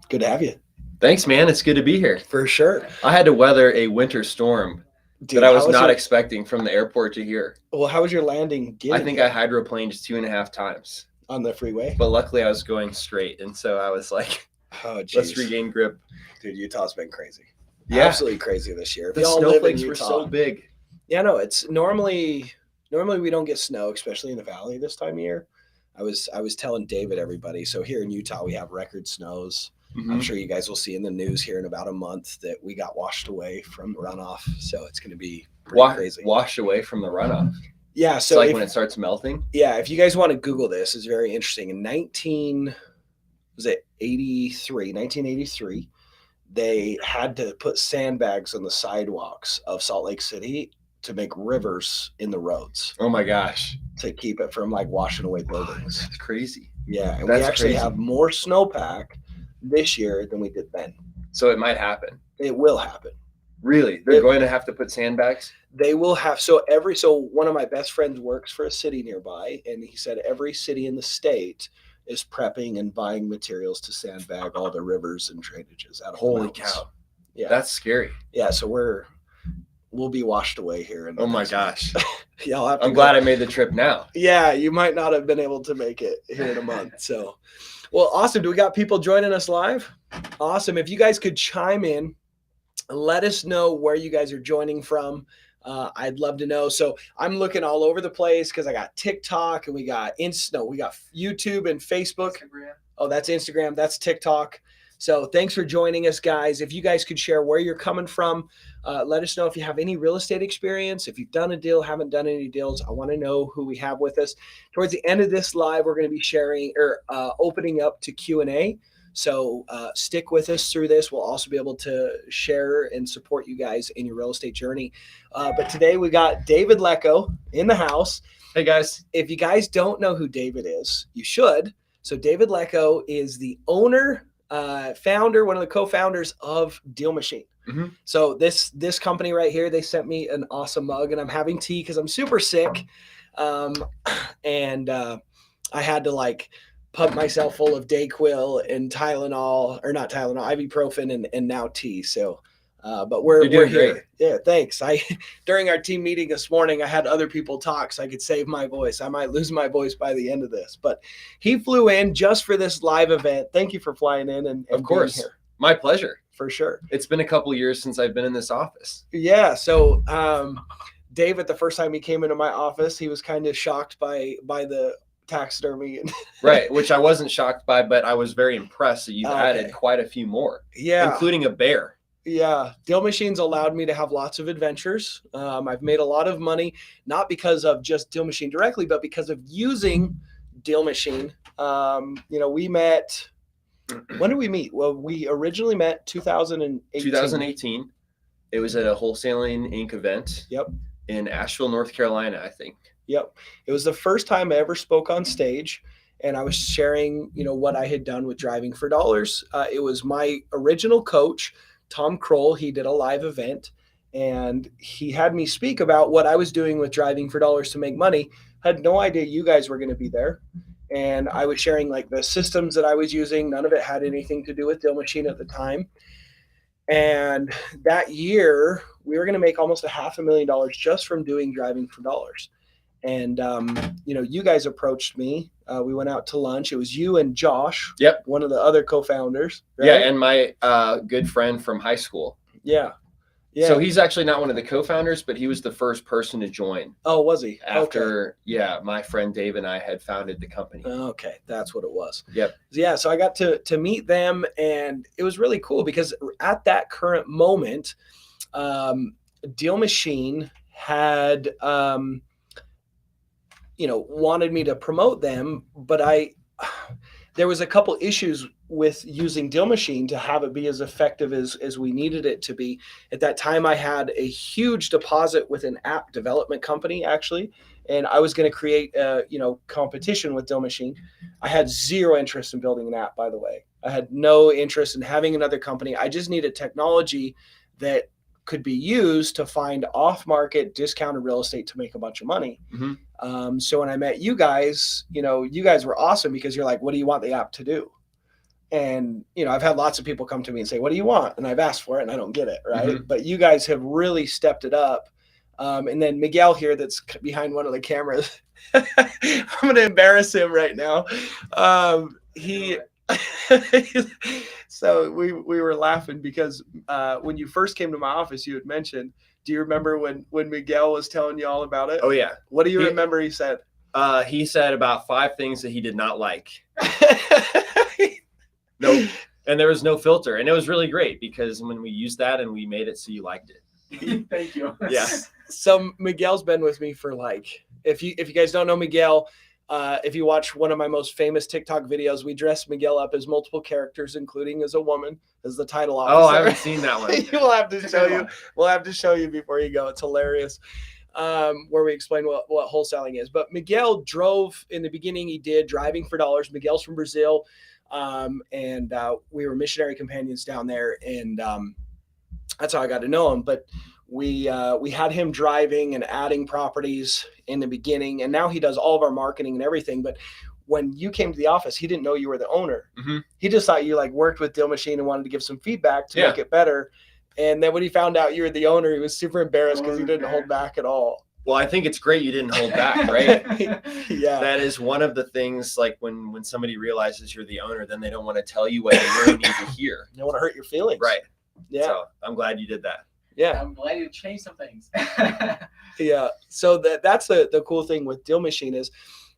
Good to have you. Thanks, man. It's good to be here. For sure. I had to weather a winter storm that Dude, I how was was not your expecting from the airport to here. how was your landing I getting think I here hydroplaned 2.5 times, on the freeway? but luckily I was going straight. And so I was like, Oh let's geez. regain grip. Dude, Utah's been crazy. Yeah, Absolutely crazy this year. If the y'all live in snowflakes were Utah. so big. Yeah, no, it's normally we don't get snow, especially in the valley this time of year. I was telling David everybody. So here in Utah we have record snows. I'm Mhm. sure you guys will see in the news here in about a month that we got washed away from runoff. So it's going to be pretty crazy. Washed away from the runoff. Yeah, It's so like if, when it starts melting. yeah, if you guys want to Google this, it's very interesting. In 1983, they had to put sandbags on the sidewalks of Salt Lake City to make rivers in the roads Oh my gosh. to keep it from like washing away buildings. That's crazy. Yeah, and we That's actually crazy. have more snowpack this year than we did then. So it might happen. It will happen. Really? They're going to have to put sandbags? They will have one of my best friends works for a city nearby, and he said every city in the state is prepping and buying materials to sandbag all the rivers and drainages out of the Holy mountains. cow. Yeah, That's scary. yeah. So we'll be washed away here. In the Oh my next gosh. month. Y'all have to I'm glad I made the trip now. Yeah, you might not have been able to make it here in a month. So, well, awesome. Do we got people joining us live? Awesome. If you guys could chime in, let us know where you guys are joining from. I'd love to know. So I'm looking all over the place because I got TikTok and we got we got YouTube and Facebook. Oh, that's Instagram. That's TikTok. So thanks for joining us, guys. If you guys could share where you're coming from, let us know if you have any real estate experience. If you've done a deal, haven't done any deals, I want to know who we have with us. Towards the end of this live, we're going to be sharing or opening up to Q&A. So stick with us through this. We'll also be able to share and support you guys in your real estate journey. But today we got David Lecko in the house. Hey guys. If you guys don't know who David is, you should. So David Lecko is the owner, founder, one of the co-founders of Deal Machine. Mhm. So this company right here, they sent me an awesome mug, and I'm having tea because I'm super sick, and I had to like pump myself full of Dayquil and Tylenol, or not Tylenol, ibuprofen, and now tea. So, but we're doing here. great. Yeah, thanks. During our team meeting this morning, I had other people talk so I could save my voice. I might lose my voice by the end of this, but he flew in just for this live event. Thank you for flying in and Of course. being here. My pleasure. For sure. It's been a couple years since I've been in this office. Yeah. So, David, the first time he came into my office, he was kind of shocked by the taxidermy. Right, which I wasn't shocked by, but I was very impressed that you've Okay. added quite a few more, Yeah. including a bear. Yeah, Deal Machine's allowed me to have lots of adventures. I've made a lot of money, not because of just Deal Machine directly, but because of using Deal Machine. We met. When did we meet? Well, we originally met 2018. 2018. It was at a Wholesaling Inc. event. Yep. In Asheville, North Carolina, I think. Yep. It was the first time I ever spoke on stage, and I was sharing, what I had done with Driving for Dollars. It was my original coach, Tom Kroll. He did a live event, and he had me speak about what I was doing with Driving for Dollars to make money. Had no idea you guys were going to be there. And I was sharing like the systems that I was using. None of it had anything to do with Deal Machine at the time. And that year, we were going to make almost $500,000 just from doing Driving for Dollars. And, you guys approached me. We went out to lunch. It was you and Josh. Yep. One of the other co-founders. Right? Yeah, and my good friend from high school. Yeah. Yeah. So he's actually not one of the co-founders, but he was the first person to join. Oh, was he? After, my friend Dave and I had founded the company. Okay, that's what it was. Yep. Yeah, so I got to meet them, and it was really cool because at that current moment, Deal Machine had, wanted me to promote them, but there was a couple issues with using Deal Machine to have it be as effective as we needed it to be. At that time, I had a huge deposit with an app development company, actually, and I was going to create a competition with Deal Machine. I had zero interest in building an app, by the way. I had no interest in having another company. I just needed technology that could be used to find off-market discounted real estate to make a bunch of money. Mm-hmm. So when I met you guys, you guys were awesome because you're like, what do you want the app to do? And, I've had lots of people come to me and say, what do you want? And I've asked for it and I don't get it. Right. Mhm. But you guys have really stepped it up. And then Miguel here, that's behind one of the cameras. I'm going to embarrass him right now. So we were laughing because when you first came to my office, you had mentioned, do you remember when Miguel was telling you all about it? Oh yeah. What do you remember he said? He said about 5 things that he did not like. No, and there was no filter, and it was really great because when we used that and we made it so you liked it. Thank you. Yeah. So Miguel's been with me for if you guys don't know Miguel, if you watch one of my most famous TikTok videos, we dress Miguel up as multiple characters, including as a woman, as the title officer. Oh, I haven't seen that one. We'll have to show you. We'll have to show you before you go. It's hilarious. Where we explain what wholesaling is. But Miguel drove in the beginning. He did driving for dollars. Miguel's from Brazil. And we were missionary companions down there. And that's how I got to know him. But we had him driving and adding properties in the beginning. And now he does all of our marketing and everything. But when you came to the office, he didn't know you were the owner. Mm-hmm. He just thought you worked with Deal Machine and wanted to give some feedback to make it better. And then when he found out you were the owner, he was super embarrassed because he didn't hold back at all. Well, I think it's great you didn't hold back, right? Yeah. That is one of the things, like when somebody realizes you're the owner, then they don't want to tell you what they really need to hear. You don't want to hurt your feelings. Right. Yeah. So I'm glad you did that. Yeah. I'm glad you changed some things. Yeah. So that's the cool thing with Deal Machine is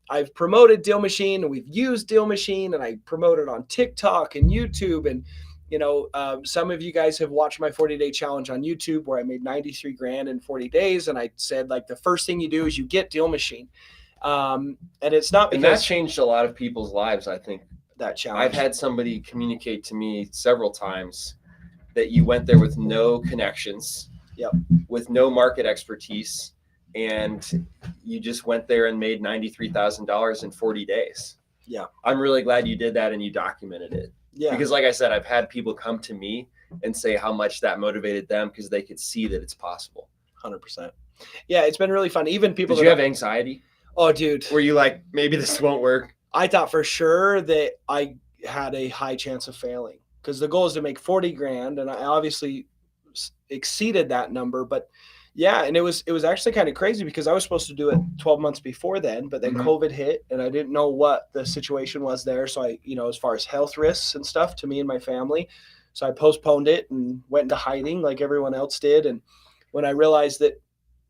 I've promoted Deal Machine and we've used Deal Machine and I promote it on TikTok and YouTube. And, some of you guys have watched my 40-day challenge on YouTube where I made 93 grand in 40 days. And I said, the first thing you do is you get Deal Machine. And it's not because and that changed a lot of people's lives, I think. That challenge. I've had somebody communicate to me several times that you went there with no connections, with no market expertise, and you just went there and made $93,000 in 40 days. Yeah. I'm really glad you did that and you documented it. Yeah. Because like I said, I've had people come to me and say how much that motivated them because they could see that it's possible. 100%. Yeah, it's been really fun. Even people Did you have anxiety? Oh, dude. Were you like, maybe this won't work? I thought for sure that I had a high chance of failing because the goal is to make 40 grand. And I obviously exceeded that number, but yeah. And it was actually kind of crazy because I was supposed to do it 12 months before then, but then COVID hit and I didn't know what the situation was there. So I, as far as health risks and stuff to me and my family. So I postponed it and went into hiding like everyone else did. And when I realized that,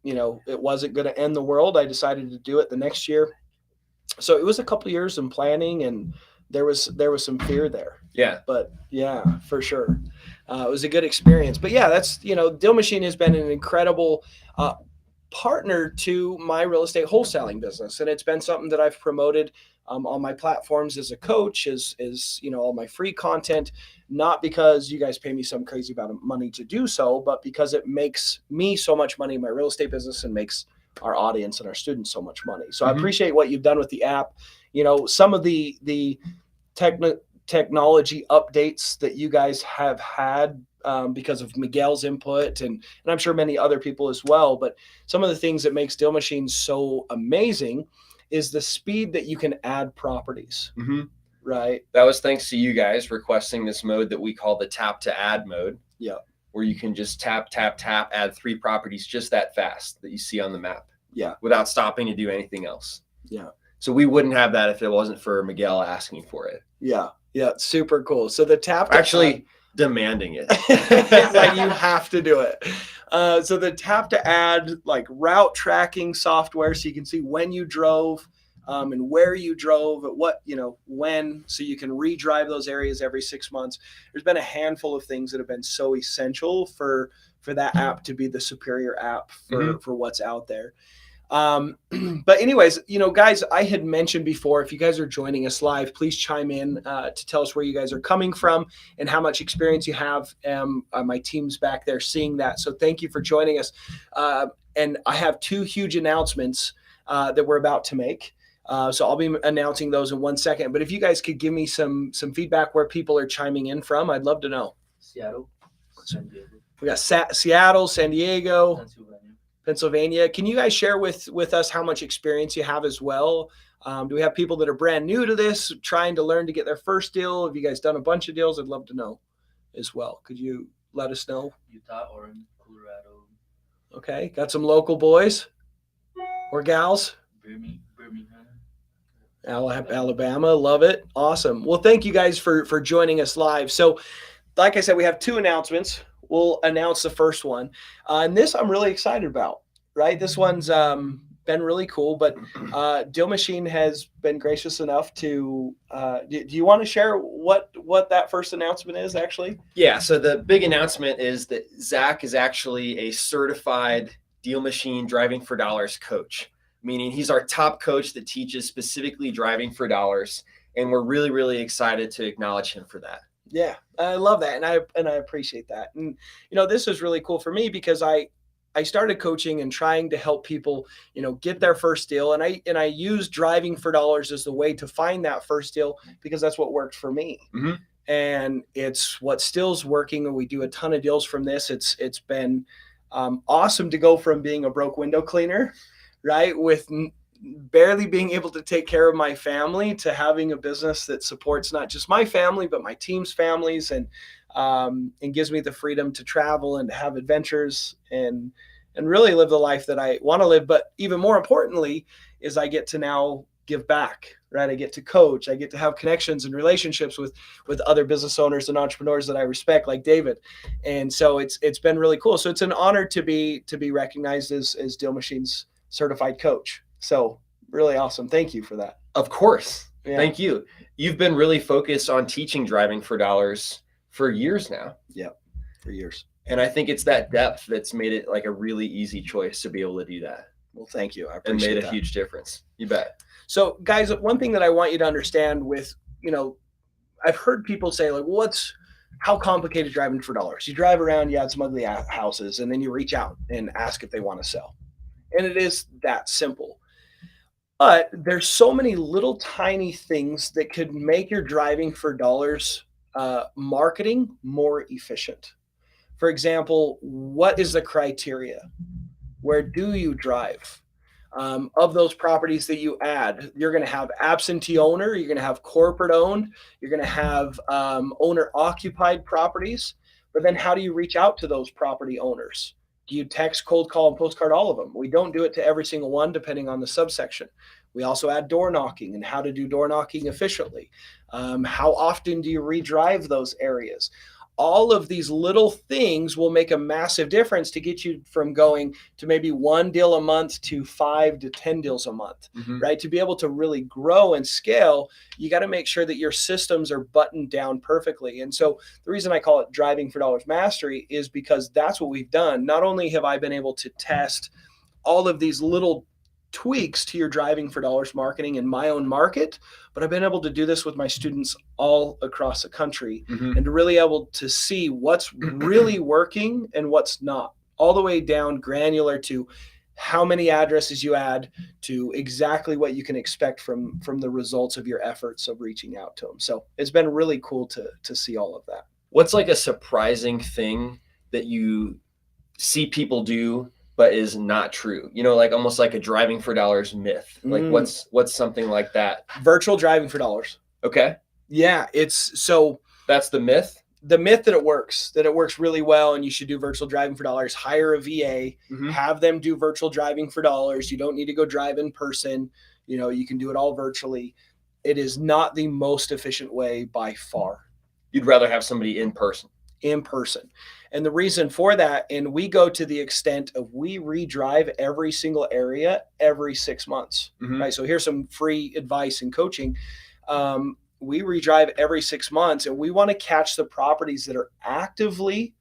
it wasn't going to end the world, I decided to do it the next year. So it was a couple of years in planning and there was some fear there. Yeah. But yeah, for sure. It was a good experience. But yeah, that's, Deal Machine has been an incredible partner to my real estate wholesaling business. And it's been something that I've promoted on my platforms as a coach, as all my free content, not because you guys pay me some crazy amount of money to do so, but because it makes me so much money in my real estate business and makes our audience and our students so much money. So I appreciate what you've done with the app. Some of the technology updates that you guys have had because of Miguel's input and I'm sure many other people as well. But some of the things that makes Deal Machine so amazing is the speed that you can add properties. Right. That was thanks to you guys requesting this mode that we call the tap to add mode. Yeah. Where you can just tap, add 3 properties just that fast that you see on the map. Yeah. Without stopping to do anything else. Yeah. So we wouldn't have that if it wasn't for Miguel asking for it. Yeah. Yeah. Super cool. So the tap to actually demanding it. You have to do it. So the tap to add route tracking software so you can see when you drove and where you drove at what, when, so you can redrive those areas every 6 months. There's been a handful of things that have been so essential for that app to be the superior app for what's out there. But anyways, guys, I had mentioned before, if you guys are joining us live, please chime in to tell us where you guys are coming from and how much experience you have. My team's back there seeing that. So thank you for joining us. And I have 2 huge announcements that we're about to make. So I'll be announcing those in 1 second. But if you guys could give me some feedback where people are chiming in from, I'd love to know. Seattle, San Diego. We got Seattle, San Diego, Pennsylvania. Can you guys share with us how much experience you have as well Do we have people that are brand new to this, trying to learn to get their first deal? Have you guys done a bunch of deals? I'd love to know as well. Could you let us know? Utah, Oregon, Colorado, Okay, got some local boys or gals? Birmingham. Alabama, love it. Awesome. Well, thank you guys for joining us live. So, like I said, we have 2 announcements. We'll announce the first one, and this I'm really excited about. Right, this one's been really cool. But Deal Machine has been gracious enough to. Do you want to share what that first announcement is actually? Yeah. So the big announcement is that Zach is actually a certified Deal Machine Driving for Dollars coach, meaning he's our top coach that teaches specifically driving for dollars. And we're really, really excited to acknowledge him for that. Yeah, I love that, and I appreciate that. And this is really cool for me because I started coaching and trying to help people, get their first deal, and I use driving for dollars as the way to find that first deal because that's what worked for me. Mm-hmm. And it's what still's working, and we do a ton of deals from this. It's been awesome to go from being a broke window cleaner, right, with barely being able to take care of my family, to having a business that supports not just my family but my team's families, and gives me the freedom to travel and to have adventures and really live the life that I want to live. But even more importantly is I get to now give back, right? I get to coach, I get to have connections and relationships with other business owners and entrepreneurs that I respect, like David. And so it's been really cool. So it's an honor to be recognized as Deal Machine's certified coach. So really awesome. Thank you for that. Of course. Yeah. Thank you. You've been really focused on teaching driving for dollars for years now. Yep. For years. And I think it's that depth that's made it like a really easy choice to be able to do that. Well, thank you. I And appreciate made a that. huge difference. You bet. So guys, one thing that I want you to understand with, I've heard people say like, how complicated driving for dollars? You drive around, you have some ugly houses, and then you reach out and ask if they want to sell. And it is that simple. But there's so many little tiny things that could make your driving for dollars marketing more efficient. For example, what is the criteria? Where do you drive? Of those properties that you add, you're going to have absentee owner, you're going to have corporate owned, you're going to have owner occupied properties. But then how do you reach out to those property owners? Do you text, cold call, and postcard all of them? We don't do it to every single one, depending on the subsection. We also add door knocking and how to do door knocking efficiently. How often do you redrive those areas? All of these little things will make a massive difference to get you from going to maybe 1 deal a month to 5 to 10 deals a month, Mm-hmm. right? To be able to really grow and scale, you got to make sure that your systems are buttoned down perfectly. And so the reason I call it driving for dollars mastery is because that's what we've done. Not only have I been able to test all of these little tweaks to your driving for dollars marketing in my own market, but I've been able to do this with my students all across the country, Mm-hmm. and to really able to see what's really working and what's not, all the way down granular to how many addresses you add to exactly what you can expect from the results of your efforts of reaching out to them. So it's been really cool to see all of that. What's like a surprising thing that you see people do but is not true? Like almost like a driving for dollars myth. Like what's something like that? Virtual driving for dollars. Okay. Yeah, it's so That's the myth. the myth that it works really well, and you should do virtual driving for dollars. Hire a VA, Mm-hmm. have them do virtual driving for dollars. You don't need to go drive in person. You can do it all virtually. It is not the most efficient way by far. You'd rather have somebody in person. And the reason for that, and we go to the extent of we redrive every single area every 6 months, Mhm. right? So here's some free advice and coaching. We redrive every 6 months, and we want to catch the properties that are actively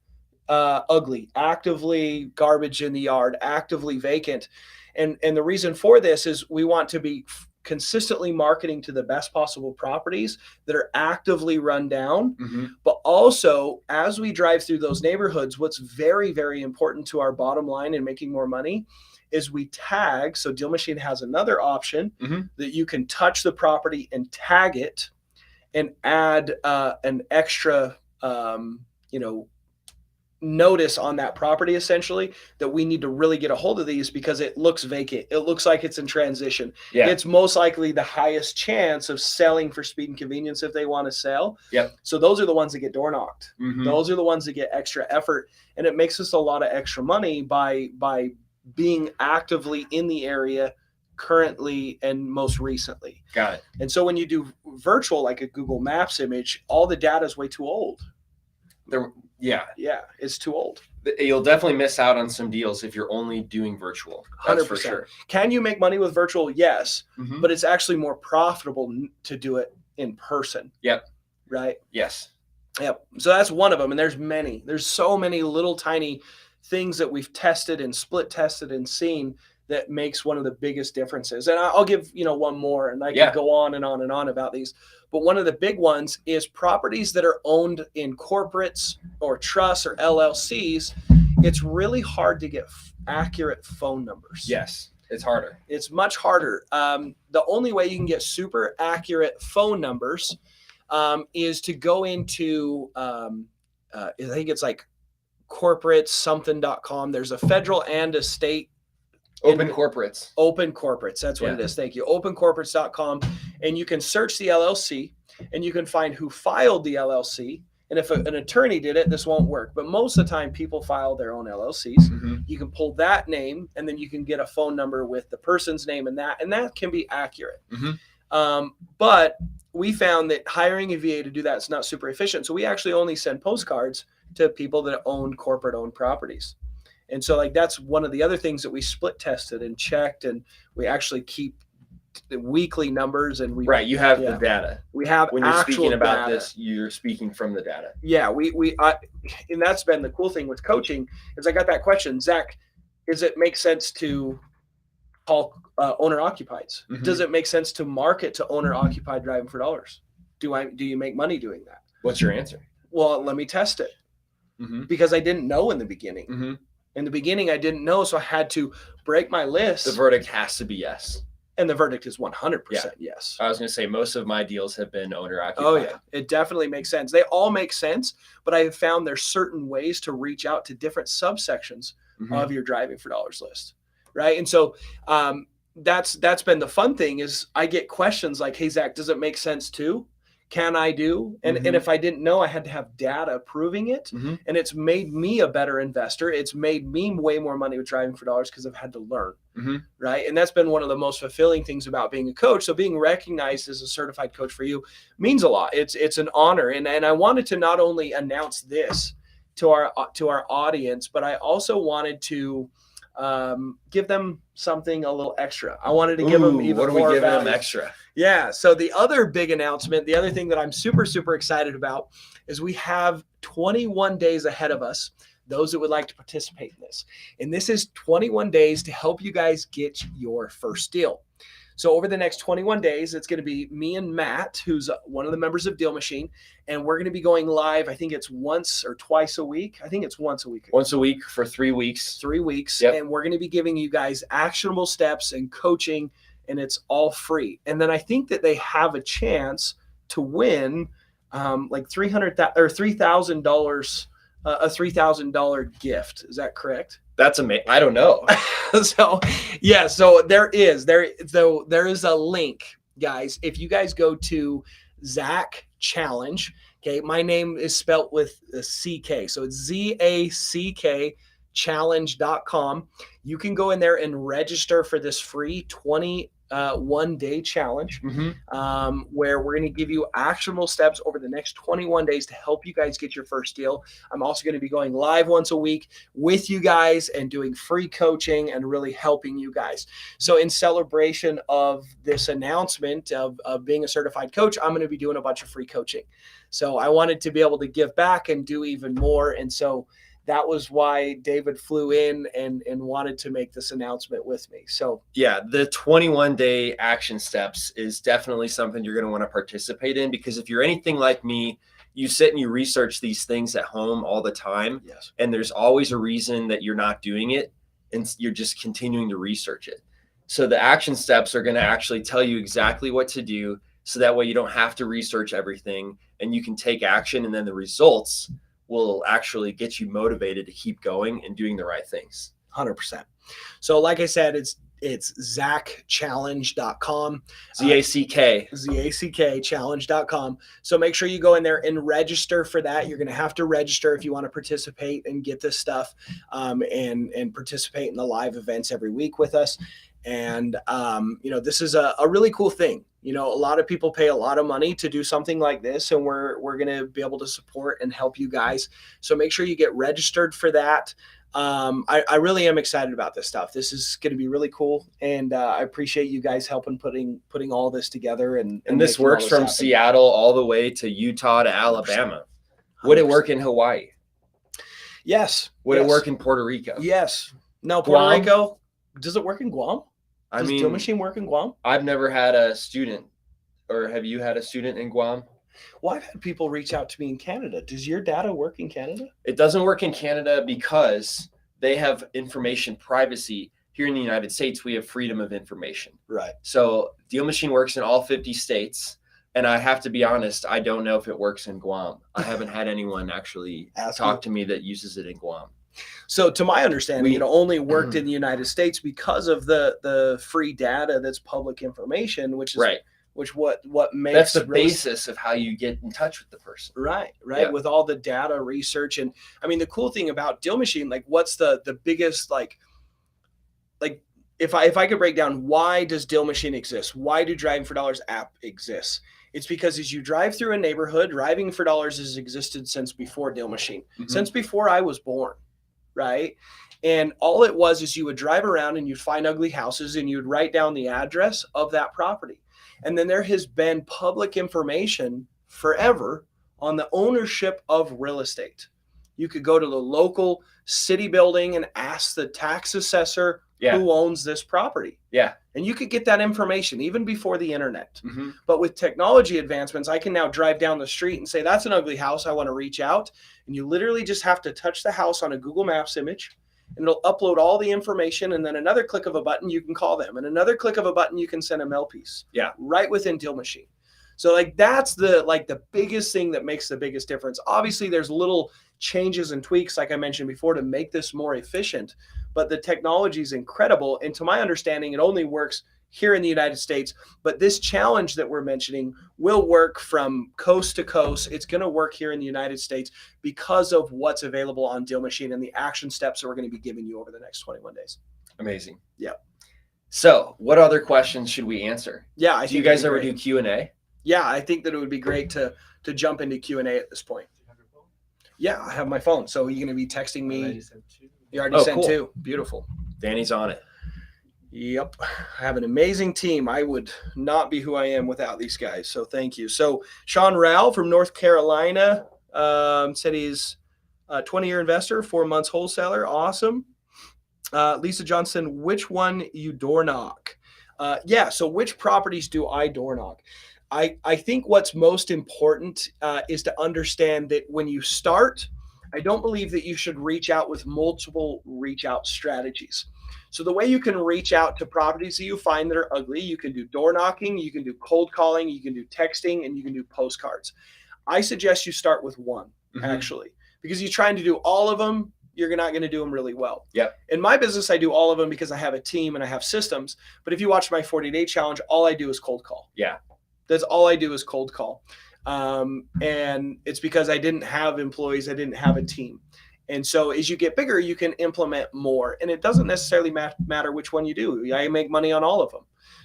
ugly, actively garbage in the yard, actively vacant. And the reason for this is we want to be consistently marketing to the best possible properties that are actively run down. Mm-hmm. But also, as we drive through those neighborhoods, what's very, very important to our bottom line and making more money is we tag. So Deal Machine has another option Mhm. that you can touch the property and tag it and add an extra, notice on that property essentially that we need to really get a hold of these because it looks vacant. It looks like it's in transition. Yeah. It's most likely the highest chance of selling for speed and convenience if they want to sell. Yep. So those are the ones that get door knocked. Mhm. Those are the ones that get extra effort, and it makes us a lot of extra money by being actively in the area currently and most recently. Got it. And so when you do virtual, like a Google Maps image, all the data is way too old. Yeah. Yeah, it's too old. You'll definitely miss out on some deals if you're only doing virtual. That's for 100%. sure. Can you make money with virtual? Yes, Mhm. but it's actually more profitable to do it in person. Yep. Right. Yes. Yep. So that's one of them. And there's many. There's so many little tiny things that we've tested and split tested and seen that makes one of the biggest differences. And I'll give, one more, and I can go on and on and on about these. But one of the big ones is properties that are owned in corporates or trusts or LLCs. It's really hard to get accurate phone numbers. Yes. It's harder. It's much harder. The only way you can get super accurate phone numbers is to go into, I think it's like corporate-something.com. There's a federal and a state. Open corporates. Open corporates. That's what it is. Thank you. Opencorporates.com. And you can search the LLC and you can find who filed the LLC. And if an attorney did it, this won't work. But most of the time, people file their own LLCs. Mm-hmm. You can pull that name, and then you can get a phone number with the person's name and that can be accurate. Mm-hmm. But we found that hiring a VA to do that is not super efficient. So we actually only send postcards to people that own corporate-owned properties. And so, that's one of the other things that we split tested and checked, and we actually keep the weekly numbers. And you have the data. We have when you're actual speaking about data. this, you're speaking from the data. Yeah, and that's been the cool thing with coaching is I got that question, Zach. Does it make sense to call owner occupieds? Mm-hmm. Does it make sense to market to owner occupied driving for dollars? Do you make money doing that? What's your answer? Well, let me test it because I didn't know in the beginning. Mm-hmm. In the beginning, I didn't know, so I had to break my list. The verdict has to be yes. And the verdict is 100% yes. I was going to say most of my deals have been owner occupied. Oh, yeah. It definitely makes sense. They all make sense, but I have found there's certain ways to reach out to different subsections of your driving for dollars list, right? And so that's been the fun thing is I get questions like, hey, Zach, does it make sense too? Can I do? And if I didn't know, I had to have data proving it. And it's made me a better investor. It's made me way more money with driving for dollars because I've had to learn. Right. And that's been one of the most fulfilling things about being a coach. So being recognized as a certified coach for you means a lot. It's an honor. And I wanted to not only announce this to our audience, but I also wanted to give them something a little extra. I wanted to give them even more. What are we giving them value. extra? Yeah. So the other big announcement, the other thing that I'm super, super excited about is we have 21 days ahead of us, those that would like to participate in this. And this is 21 days to help you guys get your first deal. So over the next 21 days, it's going to be me and Matt, who's one of the members of Deal Machine. And we're going to be going live. I think it's once or twice a week. I think it's once a week. Once a week for 3 weeks. 3 weeks. Yep. And we're going to be giving you guys actionable steps and coaching, and it's all free. And then I think that they have a chance to win like $3,000, a $3,000 gift. Is that correct? That's amazing. I don't know. So there is a link, guys. If you guys go to Zach Challenge, okay, my name is spelt with a CK, so it's ZACK challenge.com. You can go in there and register for this free 21-day challenge where we're going to give you actionable steps over the next 21 days to help you guys get your first deal. I'm also going to be going live once a week with you guys and doing free coaching and really helping you guys. So in celebration of this announcement of being a certified coach, I'm going to be doing a bunch of free coaching. So I wanted to be able to give back and do even more. And so that was why David flew in and wanted to make this announcement with me. So yeah, the 21-day action steps is definitely something you're going to want to participate in, because if you're anything like me, you sit and you research these things at home all the time. Yes. And there's always a reason that you're not doing it, and you're just continuing to research it. So the action steps are going to actually tell you exactly what to do, so that way you don't have to research everything and you can take action, and then the results will actually get you motivated to keep going and doing the right things. 100%. So like I said, it's ZackChallenge.com. ZACK. ZackChallenge.com. So make sure you go in there and register for that. You're going to have to register if you want to participate and get this stuff, and participate in the live events every week with us. And, this is a really cool thing. A lot of people pay a lot of money to do something like this, and we're going to be able to support and help you guys. So make sure you get registered for that. I really am excited about this stuff. This is going to be really cool, and I appreciate you guys helping putting all this together. And this making all works this from happen. Seattle all the way to Utah to Alabama. Would it work in Hawaii? Yes. Would it work in Puerto Rico? Yes. No, Puerto Guam? Rico. Does it work in Guam? I Does mean, Deal Machine work in Guam? I've never had a student, or have you had a student in Guam? Well, I've had people reach out to me in Canada. Does your data work in Canada? It doesn't work in Canada because they have information privacy. Here in the United States, we have freedom of information. Right. So Deal Machine works in all 50 states. And I have to be honest, I don't know if it works in Guam. I haven't had anyone actually talk to me that uses it in Guam. So to my understanding, it only worked in the United States because of the free data that's public information, which is right. What makes that's the basis of how you get in touch with the person. Right. Yeah. With all the data research. And I mean, the cool thing about Deal Machine, like what's the biggest, like if I could break down, why does Deal Machine exist? Why do Driving for Dollars app exist? It's because as you drive through a neighborhood, Driving for Dollars has existed since before Deal Machine, since before I was born. Right. And all it was is you would drive around and you'd find ugly houses and you'd write down the address of that property. And then there has been public information forever on the ownership of real estate. You could go to the local city building and ask the tax assessor who owns this property. Yeah. And you could get that information even before the internet. But with technology advancements, I can now drive down the street and say, that's an ugly house. I want to reach out. And you literally just have to touch the house on a Google Maps image, and it'll upload all the information. And then another click of a button, you can call them. And another click of a button, you can send a mail piece. Yeah. Right within Deal Machine. So like that's the biggest thing that makes the biggest difference. Obviously, there's little changes and tweaks, like I mentioned before, to make this more efficient. But the technology is incredible. And to my understanding, it only works here in the United States. But this challenge that we're mentioning will work from coast to coast. It's going to work here in the United States because of what's available on Deal Machine and the action steps that we're going to be giving you over the next 21 days. Amazing. Yeah. So what other questions should we answer? Yeah. Do you guys ever do Q&A? Yeah, I think that it would be great to jump into Q&A at this point. Yeah, I have my phone. So you're going to be texting me. You already sent cool. 2. Beautiful. Danny's on it. Yep. I have an amazing team. I would not be who I am without these guys. So thank you. So Sean Rao from North Carolina said he's a 20-year investor, 4 months wholesaler. Awesome. Lisa Johnson, which one you door knock? So which properties do I door knock? I think what's most important is to understand that when you start, I don't believe that you should reach out with multiple reach out strategies. So the way you can reach out to properties that you find that are ugly, you can do door knocking, you can do cold calling, you can do texting, and you can do postcards. I suggest you start with one, actually, because you're trying to do all of them, you're not going to do them really well. Yep. In my business, I do all of them because I have a team and I have systems. But if you watch my 40-day challenge, all I do is cold call. Yeah. That's all I do is cold call. And it's because I didn't have employees. I didn't have a team. And so as you get bigger, you can implement more. And it doesn't necessarily matter which one you do. I make money on all of them,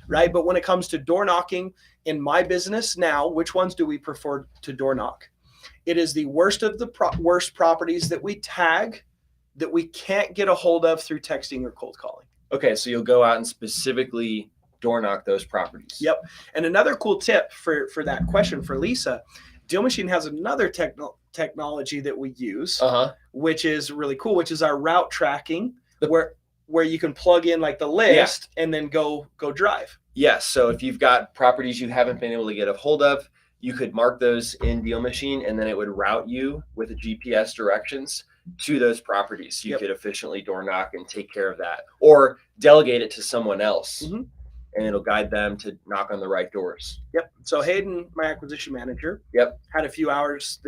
right? But when it comes to door knocking in my business now, which ones do we prefer to door knock? It is the worst of the worst properties that we tag that we can't get a hold of through texting or cold calling. Okay, so you'll go out and specifically door knock those properties. Yep. And another cool tip for that question for Lisa, Deal Machine has another technology that we use, which is really cool, which is our route tracking, where you can plug in like the list and then go drive. Yes. So if you've got properties you haven't been able to get a hold of, you could mark those in Deal Machine, and then it would route you with the GPS directions to those properties. You could efficiently door knock and take care of that, or delegate it to someone else. And it'll guide them to knock on the right doors. Yep. So Hayden, my acquisition manager, had a few hours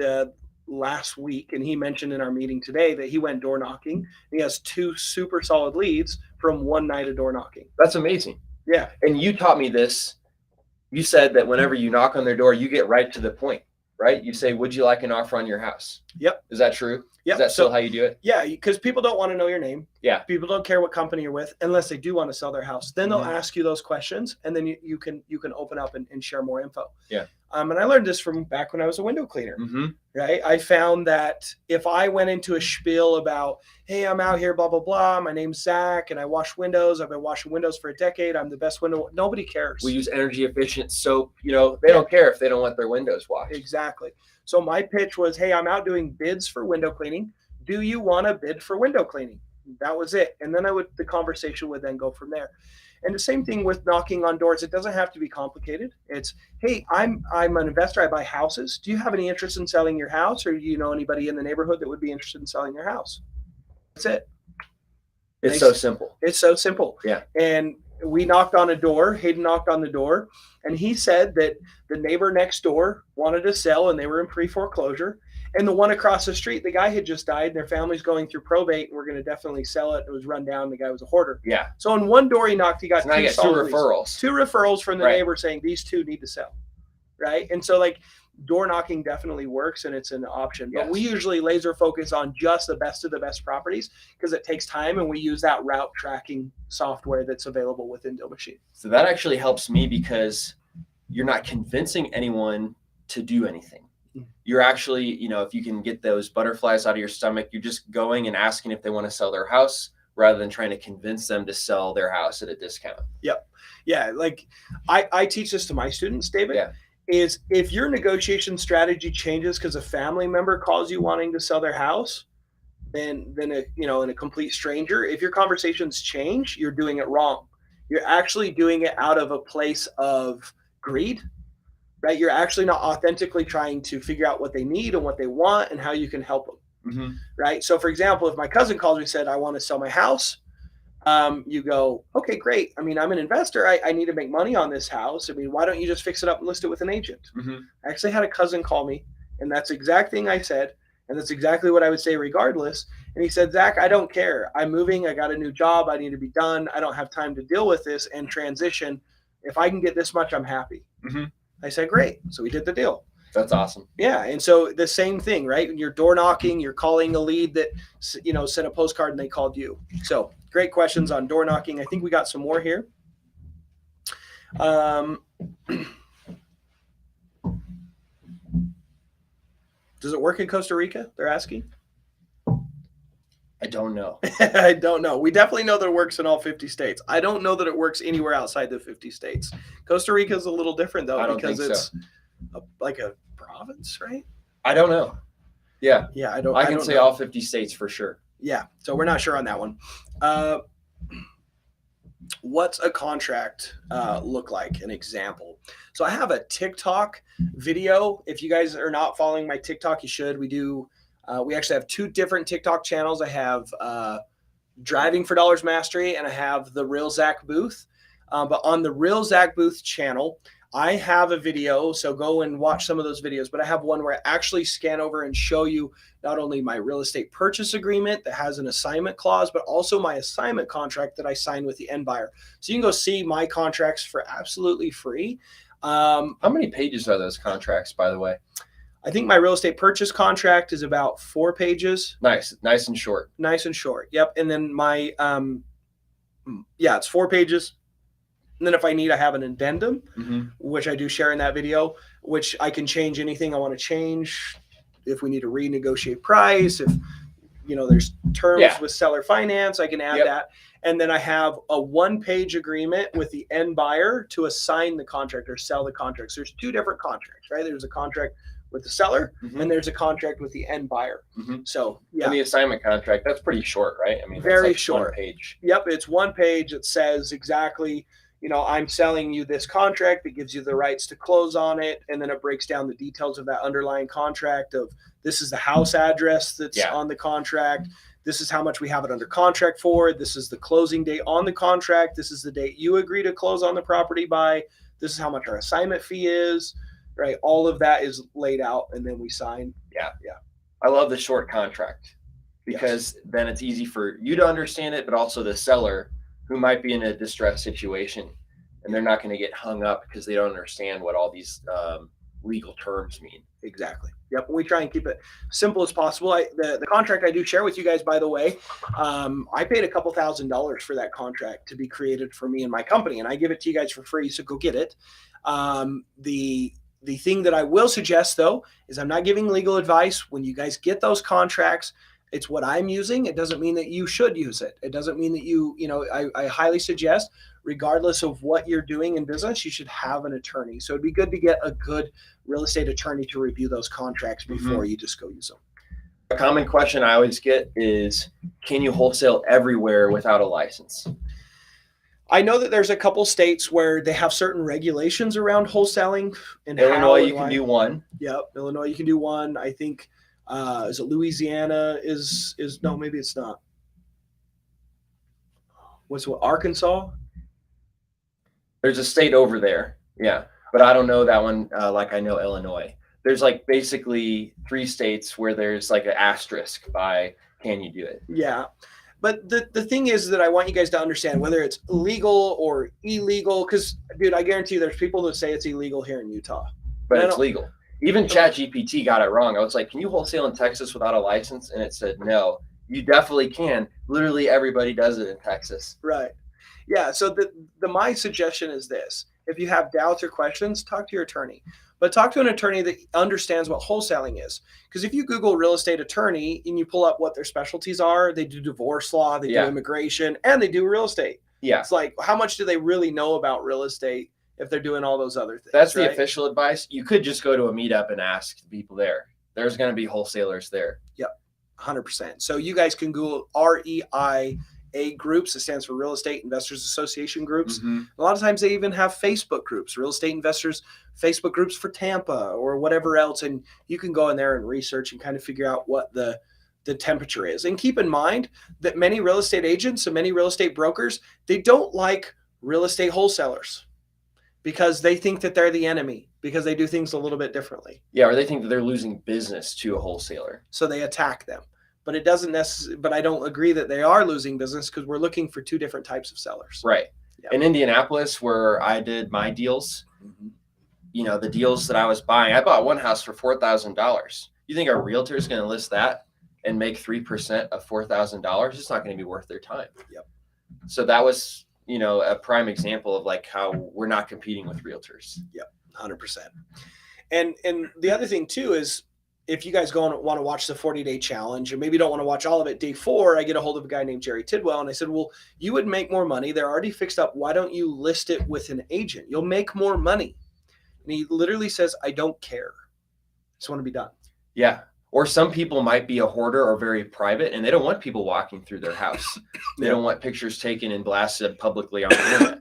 last week, and he mentioned in our meeting today that he went door knocking. He has 2 super solid leads from one night of door knocking. That's amazing. Yeah. And you taught me this. You said that whenever you knock on their door, you get right to the point, right? You say, would you like an offer on your house? Yep. Is that true? Yep. Is that still how you do it? Yeah, because people don't want to know your name. Yeah. People don't care what company you're with unless they do want to sell their house. Then they'll Mhm. ask you those questions, and then you can open up and share more info. Yeah. And I learned this from back when I was a window cleaner. Mm-hmm. Right. I found that if I went into a spiel about, hey, I'm out here, blah, blah, blah. My name's Zach and I wash windows. I've been washing windows for a decade. I'm the best window. Nobody cares. We use energy efficient soap. You know, they don't care if they don't want their windows washed. Exactly. So my pitch was, hey, I'm out doing bids for window cleaning. Do you want to bid for window cleaning? That was it. And then the conversation would then go from there. And the same thing with knocking on doors. It doesn't have to be complicated. It's, hey, I'm an investor. I buy houses. Do you have any interest in selling your house, or do you know anybody in the neighborhood that would be interested in selling their house? That's it. It's so simple. It's so simple. Yeah. And we knocked on a door. Hayden knocked on the door, and he said that the neighbor next door wanted to sell, and they were in pre-foreclosure. And the one across the street, the guy had just died, and their family's going through probate, and we're going to definitely sell it. It was run down. The guy was a hoarder. Yeah. So on one door he knocked, he got So now you get 2 solid leads. referrals. 2 referrals from the Right. neighbor saying these 2 need to sell. Right. And so like door knocking definitely works, and it's an option. But Yes. we usually laser focus on just the best of the best properties because it takes time, and we use that route tracking software that's available within Deal Machine. So that actually helps me because you're not convincing anyone to do anything. You're actually, you know, if you can get those butterflies out of your stomach, you're just going and asking if they want to sell their house rather than trying to convince them to sell their house at a discount. Yeah. Like I teach this to my students, David. Yeah. Is if your negotiation strategy changes because a family member calls you wanting to sell their house, then and a complete stranger, if your conversations change, you're doing it wrong. You're actually doing it out of a place of greed, right? You're actually not authentically trying to figure out what they need and what they want and how you can help them, Mm-hmm. right? So for example, if my cousin calls me and said, I want to sell my house, you go, okay, great. I mean, I'm an investor. I need to make money on this house. I mean, why don't you just fix it up and list it with an agent? Mm-hmm. I actually had a cousin call me, and that's the exact thing I said. And that's exactly what I would say regardless. And he said, Zach, I don't care. I'm moving. I got a new job. I need to be done. I don't have time to deal with this and transition. If I can get this much, I'm happy. Mm-hmm. I said, great. So we did the deal. That's awesome. Yeah. And so the same thing, right? You're door knocking, you're calling a lead that, sent a postcard and they called you. So great questions on door knocking. I think we got some more here. Does it work in Costa Rica? They're asking. I don't know. I don't know. We definitely know that it works in all 50 states. I don't know that it works anywhere outside the 50 states. Costa Rica is a little different though, I don't because think it's like a province, right? I don't know. Yeah. Yeah, I can don't say know. all 50 states for sure. Yeah, so we're not sure on that one. What's a contract look like? An example. So I have a TikTok video. If you guys are not following my TikTok, you should. We actually have 2 different TikTok channels. I have Driving for Dollars Mastery, and I have the Real Zach Booth. But on the Real Zach Booth channel, I have a video, so go and watch some of those videos, but I have one where I actually scan over and show you not only my real estate purchase agreement that has an assignment clause, but also my assignment contract that I signed with the end buyer. So you can go see my contracts for absolutely free. How many pages are those contracts, by the way? I think my real estate purchase contract is about 4 pages. Nice and short. Nice and short. Yep. And then my, it's 4 pages. And then if I need, I have an addendum, which I do share in that video, which I can change anything I want to change. If we need to renegotiate price, if there's terms with seller finance, I can add that. And then I have a 1-page agreement with the end buyer to assign the contract or sell the contract. So there's 2 different contracts, right? There's a contract with the seller and there's a contract with the end buyer. So yeah. And the assignment contract, that's pretty short, right? I mean, very like short. 1 page. Yep. It's 1 page. It says exactly, I'm selling you this contract. It gives you the rights to close on it. And then it breaks down the details of that underlying contract of this is the house address that's on the contract. This is how much we have it under contract for. This is the closing date on the contract. This is the date you agree to close on the property by. This is how much our assignment fee is, right? All of that is laid out and then we sign. Yeah. Yeah. I love the short contract because then it's easy for you to understand it, but also the seller who might be in a distressed situation and they're not going to get hung up because they don't understand what all these legal terms mean. Exactly. Yep. We try and keep it simple as possible. The contract I do share with you guys, by the way, I paid a couple $1,000s for that contract to be created for me and my company, and I give it to you guys for free. So go get it. The thing that I will suggest, though, is I'm not giving legal advice. When you guys get those contracts, it's what I'm using. It doesn't mean that you should use it. It doesn't mean that I highly suggest, regardless of what you're doing in business, you should have an attorney. So it'd be good to get a good real estate attorney to review those contracts before you just go use them. A common question I always get is, can you wholesale everywhere without a license? I know that there's a couple states where they have certain regulations around wholesaling. And Illinois, you can do one. Yep, Illinois, you can do one. I think is it Louisiana? Is no, maybe it's not. Arkansas? There's a state over there, yeah, but I don't know that one like I know Illinois. There's like basically 3 states where there's like an asterisk by can you do it? Yeah. But the thing is that I want you guys to understand, whether it's legal or illegal, because, dude, I guarantee you there's people that say it's illegal here in Utah. But it's legal. Even ChatGPT got it wrong. I was like, can you wholesale in Texas without a license? And it said, no, you definitely can. Literally everybody does it in Texas. Right. Yeah. So my suggestion is this. If you have doubts or questions, talk to your attorney. But talk to an attorney that understands what wholesaling is. Because if you Google real estate attorney and you pull up what their specialties are, they do divorce law, they do immigration, and they do real estate. Yeah. It's like, how much do they really know about real estate if they're doing all those other things? That's the official advice. You could just go to a meetup and ask the people there. There's going to be wholesalers there. Yep, 100%. So you guys can Google REIA groups. It stands for Real Estate Investors Association groups. A lot of times they even have Facebook groups, real estate investors Facebook groups for Tampa or whatever else. And you can go in there and research and kind of figure out what the temperature is. And keep in mind that many real estate agents and many real estate brokers, they don't like real estate wholesalers because they think that they're the enemy because they do things a little bit differently. Yeah, or they think that they're losing business to a wholesaler. So they attack them. But it doesn't necessarily, but I don't agree that they are losing business because we're looking for 2 different types of sellers. Right. Yep. In Indianapolis, where I did my deals, you know, the deals that I was buying, I bought one house for $4,000. You think a realtor is going to list that and make 3% of $4,000? It's not going to be worth their time. Yep. So that was, you know, a prime example of like how we're not competing with realtors. Yep. 100%. And the other thing too is, if you guys want to watch the 40-day challenge, or maybe don't want to watch all of it, day 4, I get a hold of a guy named Jerry Tidwell, and I said, well, you would make more money. They're already fixed up. Why don't you list it with an agent? You'll make more money. And he literally says, I don't care. I just want to be done. Yeah. Or some people might be a hoarder or very private, and they don't want people walking through their house. They don't want pictures taken and blasted publicly on the internet.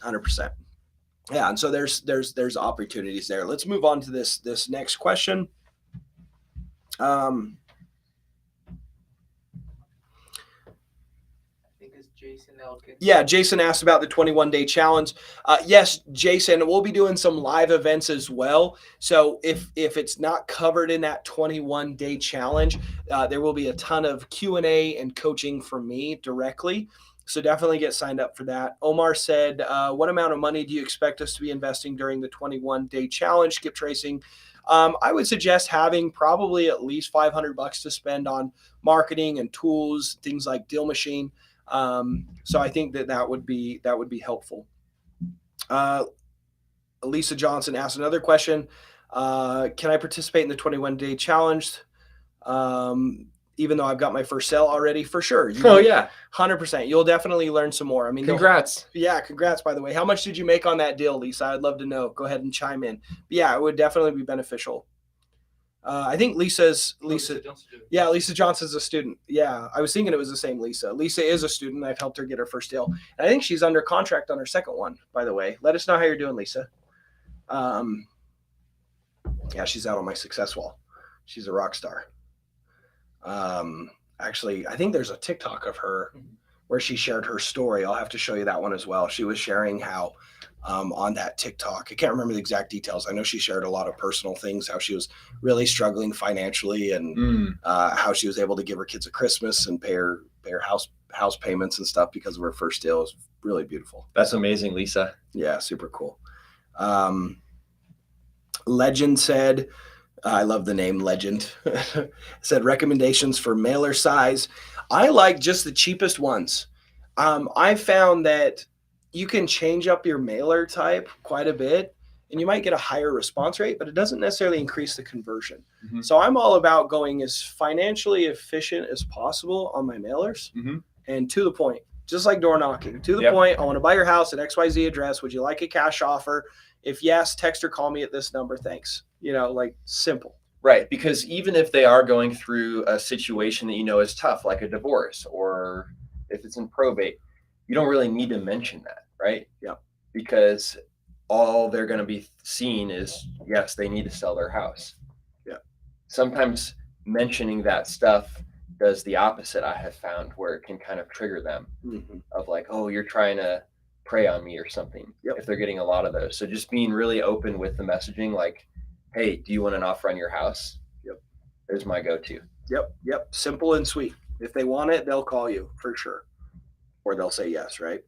100%. Yeah. And so there's opportunities there. Let's move on to this next question. I think it's Jason Elkins. Yeah, Jason asked about the 21-day challenge. Yes, Jason, we'll be doing some live events as well. So if it's not covered in that 21-day challenge, there will be a ton of Q&A and coaching from me directly. So definitely get signed up for that. Omar said, what amount of money do you expect us to be investing during the 21-day challenge, Skip Tracing? I would suggest having probably at least $500 to spend on marketing and tools, things like Deal Machine. So I think that would be helpful. Lisa Johnson asked another question. Can I participate in the 21-day challenge? Even though I've got my first sale already, for sure. Yeah. 100%. You'll definitely learn some more. I mean, congrats. Yeah, congrats, by the way. How much did you make on that deal, Lisa? I'd love to know. Go ahead and chime in. But yeah, it would definitely be beneficial. I think Lisa. Yeah, Lisa Johnson's a student. Yeah, I was thinking it was the same Lisa. Lisa is a student. I've helped her get her first deal. And I think she's under contract on her second one, by the way. Let us know how you're doing, Lisa. Yeah, she's out on my success wall. She's a rock star. Actually, I think there's a TikTok of her where she shared her story. I'll have to show you that one as well. She was sharing how on that TikTok, I can't remember the exact details. I know she shared a lot of personal things, how she was really struggling financially, and how she was able to give her kids a Christmas and pay her house payments and stuff because of her first deal. It was really beautiful. That's amazing, Lisa. Yeah, super cool. Legend said, I love the name Legend, said recommendations for mailer size. I like just the cheapest ones. I found that you can change up your mailer type quite a bit and you might get a higher response rate, but it doesn't necessarily increase the conversion. Mhm. So I'm all about going as financially efficient as possible on my mailers and to the point, just like door knocking. To the point, I want to buy your house at XYZ address. Would you like a cash offer? If yes, text or call me at this number. Thanks. Like simple. Right. Because even if they are going through a situation that you know is tough, like a divorce, or if it's in probate, you don't really need to mention that, right? Yeah. Because all they're going to be seeing is, yes, they need to sell their house. Yeah. Sometimes mentioning that stuff does the opposite, I have found, where it can kind of trigger them of like, oh, you're trying to prey on me or something. Yep. If they're getting a lot of those. So just being really open with the messaging, like, hey, do you want an offer on your house? Yep. There's my go-to. Yep. Simple and sweet. If they want it, they'll call you for sure. Or they'll say yes, right?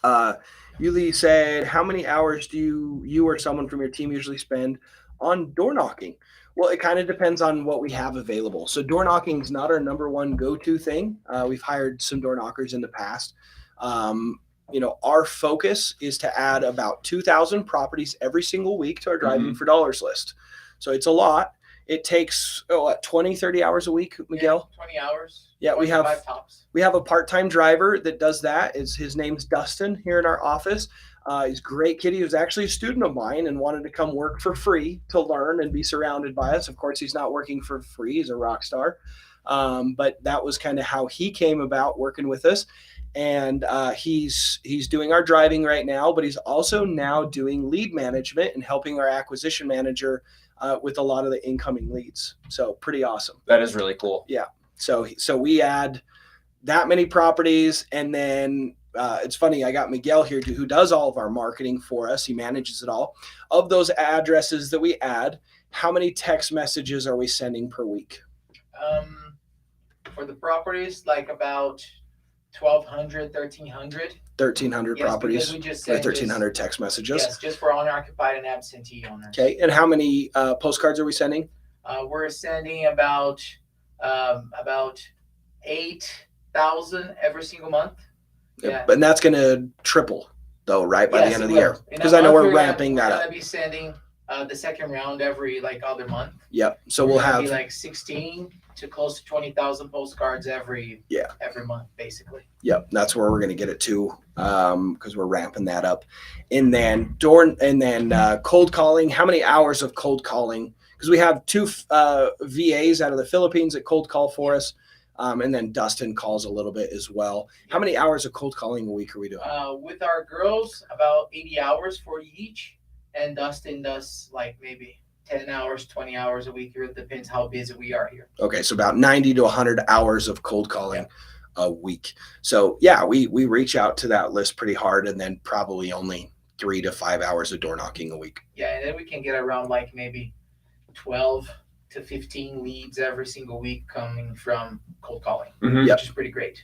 Yuli said, how many hours do you or someone from your team usually spend on door knocking? Well, it kind of depends on what we have available. So door knocking is not our number one go-to thing. We've hired some door knockers in the past. Our focus is to add about 2,000 properties every single week to our Driving for Dollars list. So it's a lot. It takes 20, 30 hours a week, Miguel? Yeah, 20 hours. Yeah, we have tops. We have a part-time driver that does that. His name's Dustin here in our office. He's a great kid. He was actually a student of mine and wanted to come work for free to learn and be surrounded by us. Of course, he's not working for free. He's a rock star. But that was kind of how he came about working with us. And he's doing our driving right now, but he's also now doing lead management and helping our acquisition manager with a lot of the incoming leads. So pretty awesome. That is really cool. Yeah. So we add that many properties, and then it's funny. I got Miguel here who does all of our marketing for us. He manages it all. Of those addresses that we add, how many text messages are we sending per week? For the properties, like about 1,200, 1,300. 1,300 properties. We just Or send 1,300 text messages. Yes, just for owner-occupied and absentee owners. Okay. And how many postcards are we sending? We're sending about 8,000 every single month. Yeah. And that's going to triple, though, right, by the end of the year? In Because a I know month, we're ramping that We're up. going to be sending the second round every other month. Yep. So we'll gonna have be like 16 to close to 20,000 postcards every month, basically. Yep, that's where we're going to get it to, because we're ramping that up. And then cold calling. How many hours of cold calling? Because we have two VAs out of the Philippines that cold call for us, and then Dustin calls a little bit as well. How many hours of cold calling a week are we doing? With our girls, about 80 hours for each, and Dustin does maybe 10 hours, 20 hours a week. It depends how busy we are here. Okay, so about 90 to 100 hours of cold calling a week. So yeah, we reach out to that list pretty hard, and then probably only 3 to 5 hours of door knocking a week. Yeah, and then we can get around maybe 12 to 15 leads every single week coming from cold calling, which is pretty great.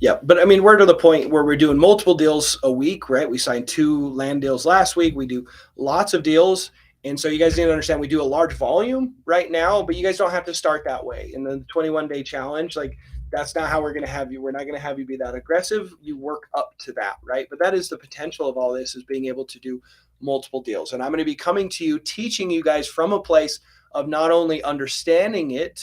Yeah, but I mean, we're to the point where we're doing multiple deals a week, right? We signed 2 land deals last week. We do lots of deals. And so you guys need to understand we do a large volume right now, but you guys don't have to start that way. In the 21-day challenge, that's not how we're going to have you. We're not going to have you be that aggressive. You work up to that, right? But that is the potential of all this, is being able to do multiple deals. And I'm going to be coming to you, teaching you guys from a place of not only understanding it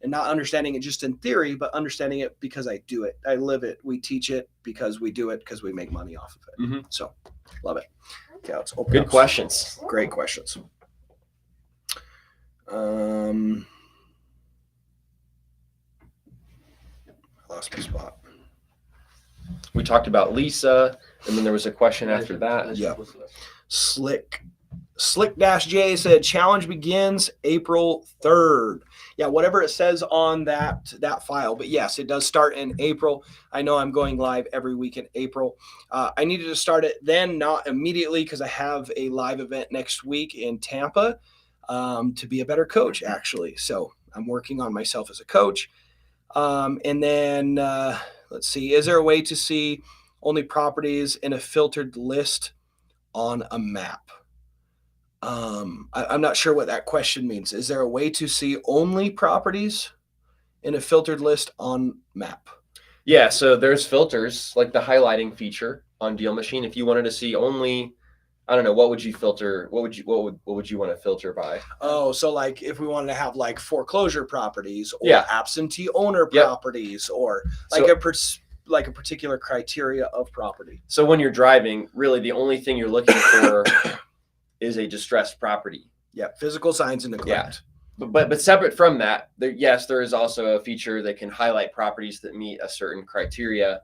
and not understanding it just in theory, but understanding it because I do it. I live it. We teach it because we do it, because we make money off of it. So love it. Okay, let's open Good up. questions. Great questions. I lost my spot. We talked about Lisa, and then there was a question after that. Yeah. Slick Slick-J said challenge begins April 3rd. Yeah, whatever it says on that file. But yes, it does start in April. I know I'm going live every week in April. I needed to start it then, not immediately, because I have a live event next week in Tampa to be a better coach, actually. So I'm working on myself as a coach. And then let's see, is there a way to see only properties in a filtered list on a map? I'm not sure what that question means. Is there a way to see only properties in a filtered list on map? Yeah, so there's filters like the highlighting feature on Deal Machine. If you wanted to see only, I don't know, what would you filter? What would you want to filter by? Oh, so like if we wanted to have like foreclosure properties or Yeah. absentee owner Yep. properties or like a particular criteria of property. So when you're driving, really the only thing you're looking for is a distressed property. Yeah, physical signs of neglect. But separate from that, there is also a feature that can highlight properties that meet a certain criteria.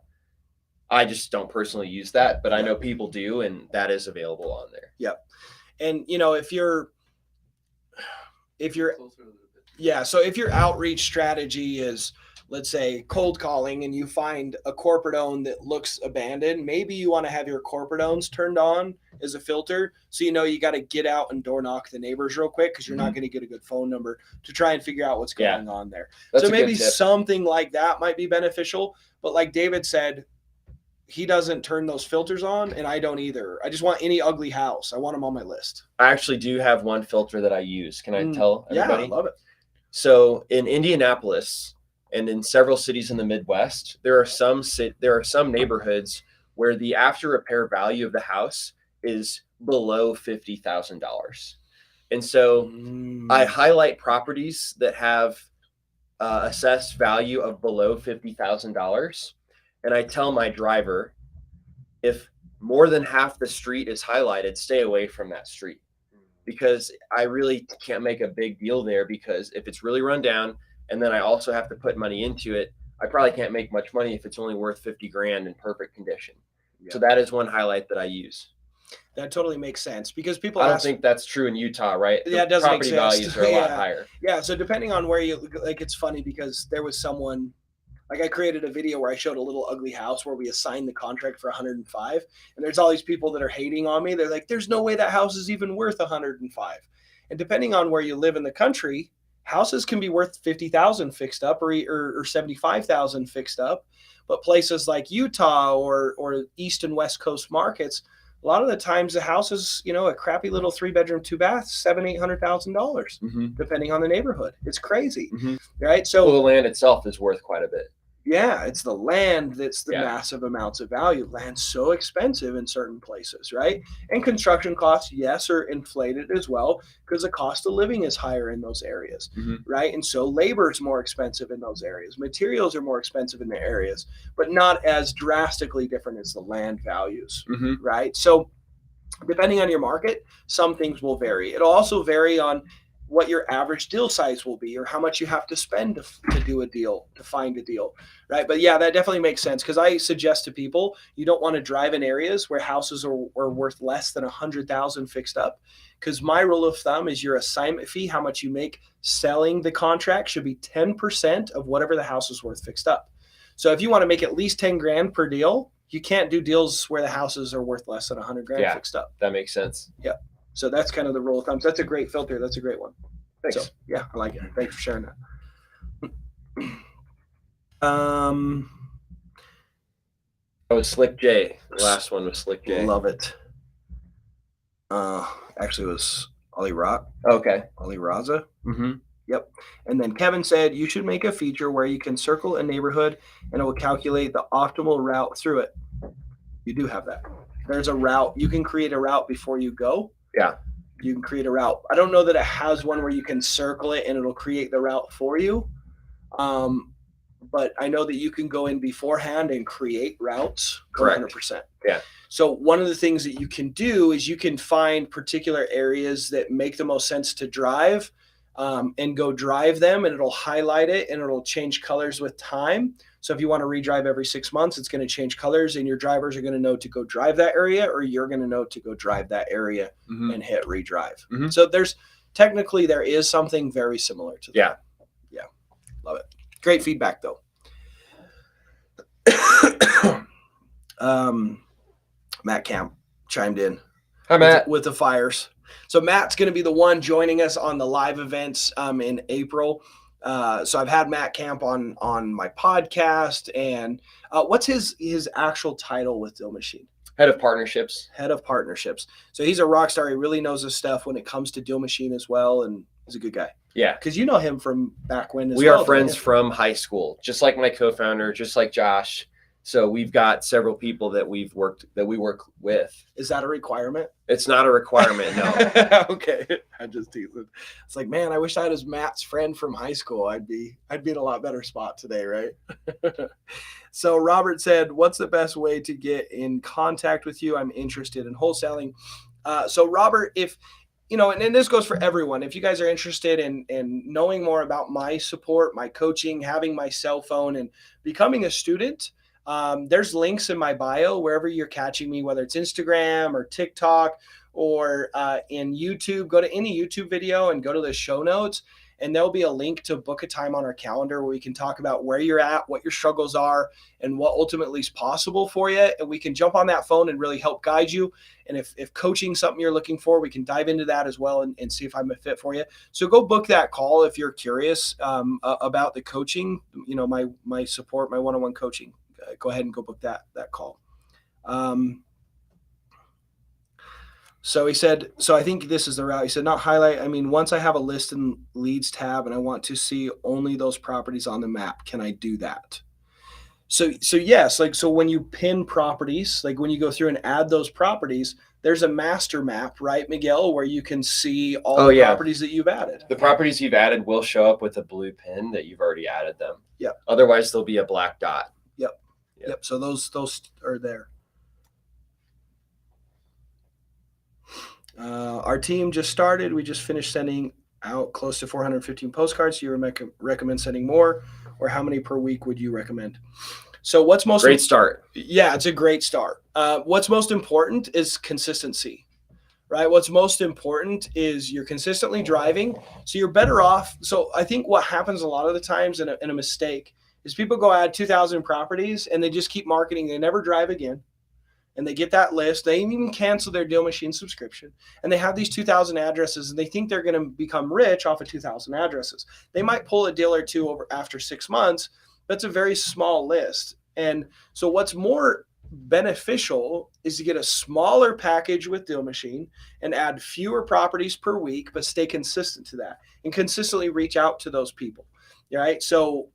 I just don't personally use that, but I know people do, and that is available on there. Yep. And you know, if your outreach strategy is, let's say, cold calling, and you find a corporate owned that looks abandoned, maybe you want to have your corporate owns turned on as a filter. So, you know, you got to get out and door knock the neighbors real quick because you're not going to get a good phone number to try and figure out what's going on there. That's so a good maybe tip. something like that might be beneficial. But like David said, he doesn't turn those filters on, and I don't either. I just want any ugly house. I want them on my list. I actually do have one filter that I use. Can I tell everybody? Yeah, I love it. So in Indianapolis and in several cities in the Midwest, there are some neighborhoods where the after repair value of the house is below $50,000. And so I highlight properties that have assessed value of below $50,000. And I tell my driver, if more than half the street is highlighted, stay away from that street, because I really can't make a big deal there, because if it's really run down and then I also have to put money into it, I probably can't make much money if it's only worth 50 grand in perfect condition. Yeah. So that is one highlight that I use. That totally makes sense, because people I don't think that's true in Utah, right? Yeah, it doesn't make sense. Property values are a lot higher. Yeah, so depending on where you, like, it's funny because there was someone, like, I created a video where I showed a little ugly house where we assigned the contract for 105, and there's all these people that are hating on me. They're like, there's no way that house is even worth 105. And depending on where you live in the country, houses can be worth 50,000 fixed up or 75,000 fixed up. But places like Utah or East and West Coast markets, a lot of the times the house is, you know, a crappy little 3-bedroom, 2-bath, $700,000-$800,000, depending on the neighborhood. It's crazy, right? So the land itself is worth quite a bit. Yeah, it's the land that's the massive amounts of value. Land's so expensive in certain places, right? And construction costs, yes, are inflated as well because the cost of living is higher in those areas, right? And so labor is more expensive in those areas. Materials are more expensive in the areas, but not as drastically different as the land values, right? So depending on your market, some things will vary. It'll also vary on what your average deal size will be or how much you have to spend to do a deal, to find a deal, right? But yeah, that definitely makes sense, because I suggest to people, you don't want to drive in areas where houses are worth less than 100,000 fixed up, because my rule of thumb is your assignment fee, how much you make selling the contract, should be 10% of whatever the house is worth fixed up. So if you want to make at least 10 grand per deal, you can't do deals where the houses are worth less than 100 grand fixed up. That makes sense. Yeah. So that's kind of the rule of thumb. That's a great filter. That's a great one. Thanks. So, yeah, I like it. Thanks for sharing that. That was Slick-J. The last one was Slick-J. Love it. Actually, it was Ollie Rock. Okay. Ollie Raza. Yep. And then Kevin said you should make a feature where you can circle a neighborhood and it will calculate the optimal route through it. You do have that. There's a route. You can create a route before you go. Yeah. You can create a route. I don't know that it has one where you can circle it and it'll create the route for you. But I know that you can go in beforehand and create routes. Correct. 100%. Yeah. So one of the things that you can do is you can find particular areas that make the most sense to drive and go drive them, and it'll highlight it and it'll change colors with time. So if you want to redrive every 6 months, it's going to change colors, and your drivers are going to know to go drive that area, or you're going to know to go drive that area and hit redrive. So there is something very similar to that. Yeah. Love it. Great feedback though. Matt Camp chimed in. Hi, Matt. With the fires. So Matt's going to be the one joining us on the live events in April. So I've had Matt Camp on my podcast, and what's his actual title with Deal Machine? Head of partnerships. Head of partnerships. So he's a rock star. He really knows his stuff when it comes to Deal Machine as well, and he's a good guy. Yeah, because you know him from back when. We are friends from high school, just like my co-founder, just like Josh. So we've got several people that we work with. Is that a requirement? It's not a requirement, no. Okay, I just teasing. It's like, man, I wish I was Matt's friend from high school. I'd be in a lot better spot today, right? So Robert said, "What's the best way to get in contact with you? I'm interested in wholesaling." So Robert, if you know, and this goes for everyone. If you guys are interested in knowing more about my support, my coaching, having my cell phone, and becoming a student. There's links in my bio wherever you're catching me, whether it's Instagram or TikTok or in YouTube. Go to any YouTube video and go to the show notes, and there'll be a link to book a time on our calendar where we can talk about where you're at, what your struggles are, and what ultimately is possible for you. And we can jump on that phone and really help guide you. And if coaching is something you're looking for, we can dive into that as well and see if I'm a fit for you. So go book that call if you're curious about the coaching, you know, my support, my one-on-one coaching. Go ahead and go book that call. So he said, so I think this is the route. He said, not highlight. I mean, once I have a list and leads tab and I want to see only those properties on the map, can I do that? So yes, like, so when you pin properties, like when you go through and add those properties, there's a master map, right, Miguel, where you can see all the properties that you've added. The properties you've added will show up with a blue pin that you've already added them. Yep. Otherwise, there'll be a black dot. Yep. So those are there. Our team just started. We just finished sending out close to 415 postcards. Do you recommend sending more, or how many per week would you recommend? So what's most great start? Yeah, it's a great start. What's most important is consistency, right? What's most important is you're consistently driving, so you're better off. So I think what happens a lot of the times in a mistake is people go add 2,000 properties and they just keep marketing. They never drive again. And they get that list. They even cancel their Deal Machine subscription. And they have these 2,000 addresses, and they think they're going to become rich off of 2,000 addresses. They might pull a deal or two over after 6 months, but it's a very small list. And so what's more beneficial is to get a smaller package with Deal Machine and add fewer properties per week, but stay consistent to that and consistently reach out to those people. Right? So,